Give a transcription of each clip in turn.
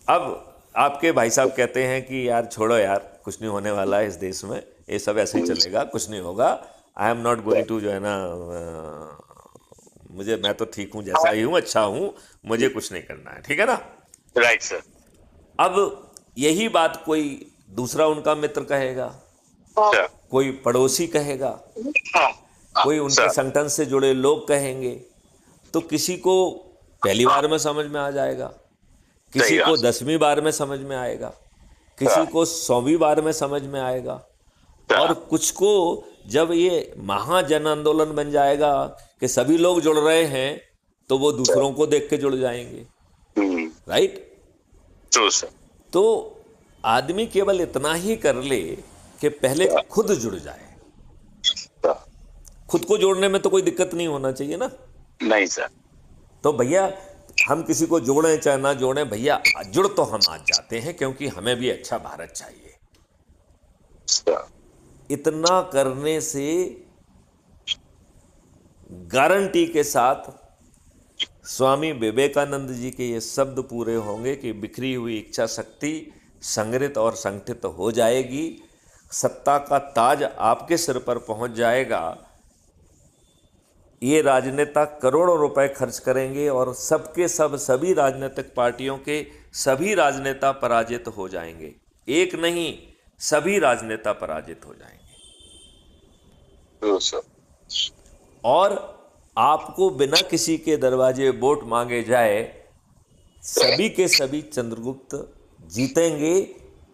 अब आपके भाई साहब कहते हैं कि यार छोड़ो यार, कुछ नहीं होने वाला है इस देश में, ये सब ऐसे ही चलेगा, कुछ नहीं होगा। I am not going to जो है ना, मुझे, मैं तो ठीक हूँ जैसा ही हूँ, अच्छा हूँ, मुझे कुछ नहीं करना है, ठीक है ना। Right sir. अब यही बात कोई दूसरा उनका मित्र कहेगा, सर। कोई पड़ोसी कहेगा, कोई उनके सर। संगठन से जुड़े लोग कहेंगे, तो किसी को पहली बार में समझ में आ जाएगा, सही किसी को बात। 10वीं बार में समझ में आएगा, किसी सर। को 100वीं बार में समझ में आएगा, और सर। कुछ को जब ये महाजन आंदोलन बन जाएगा कि सभी लोग जुड़ रहे हैं, तो वो दूसरों को देख के जुड़ जाएंगे। राइट। True sir. तो आदमी केवल इतना ही कर ले कि पहले खुद जुड़ जाए। खुद को जोड़ने में तो कोई दिक्कत नहीं होना चाहिए ना। नहीं सर। तो भैया, हम किसी को जोड़ें चाहे ना जोड़ें, भैया जुड़ तो हम आज जाते हैं, क्योंकि हमें भी अच्छा भारत चाहिए। सर। इतना करने से गारंटी के साथ स्वामी विवेकानंद जी के ये शब्द पूरे होंगे कि बिखरी हुई इच्छा शक्ति संगठित और संगठित हो जाएगी, सत्ता का ताज आपके सिर पर पहुंच जाएगा। ये राजनेता करोड़ों रुपए खर्च करेंगे और सबके सब सभी राजनीतिक पार्टियों के सभी राजनेता पराजित हो जाएंगे। एक नहीं, सभी राजनेता पराजित हो जाएंगे। True sir. और आपको बिना किसी के दरवाजे वोट मांगे जाए, सभी के सभी चंद्रगुप्त जीतेंगे,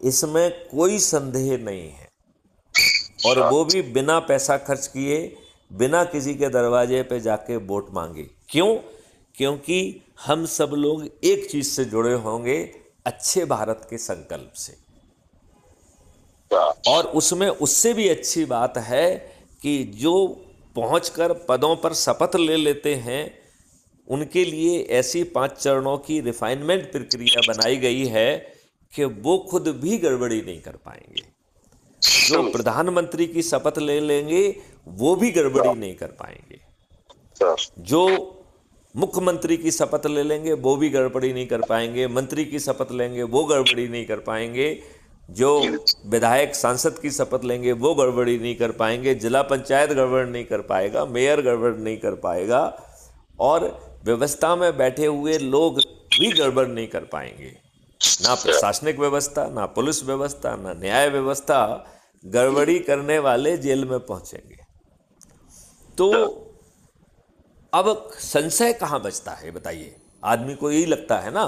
इसमें कोई संदेह नहीं है। और वो भी बिना पैसा खर्च किए, बिना किसी के दरवाजे पे जाके वोट मांगे। क्यों? क्योंकि हम सब लोग एक चीज से जुड़े होंगे, अच्छे भारत के संकल्प से। और उसमें उससे भी अच्छी बात है कि जो पहुंचकर पदों पर शपथ ले लेते हैं, उनके लिए ऐसी 5 चरणों की रिफाइनमेंट प्रक्रिया बनाई गई है कि वो खुद भी गड़बड़ी नहीं कर पाएंगे। जो प्रधानमंत्री की शपथ ले लेंगे वो भी गड़बड़ी नहीं कर पाएंगे, जो मुख्यमंत्री की शपथ ले लेंगे वो भी गड़बड़ी नहीं कर पाएंगे, मंत्री की शपथ लेंगे वो गड़बड़ी नहीं कर पाएंगे, जो विधायक सांसद की शपथ लेंगे वो गड़बड़ी नहीं कर पाएंगे, जिला पंचायत गड़बड़ नहीं कर पाएगा, मेयर गड़बड़ नहीं कर पाएगा, और व्यवस्था में बैठे हुए लोग भी गड़बड़ नहीं कर पाएंगे। ना प्रशासनिक व्यवस्था, ना पुलिस व्यवस्था, ना न्याय व्यवस्था। गड़बड़ी करने वाले जेल में पहुंचेंगे। तो अब संशय कहाँ बचता है, बताइए। आदमी को यही लगता है ना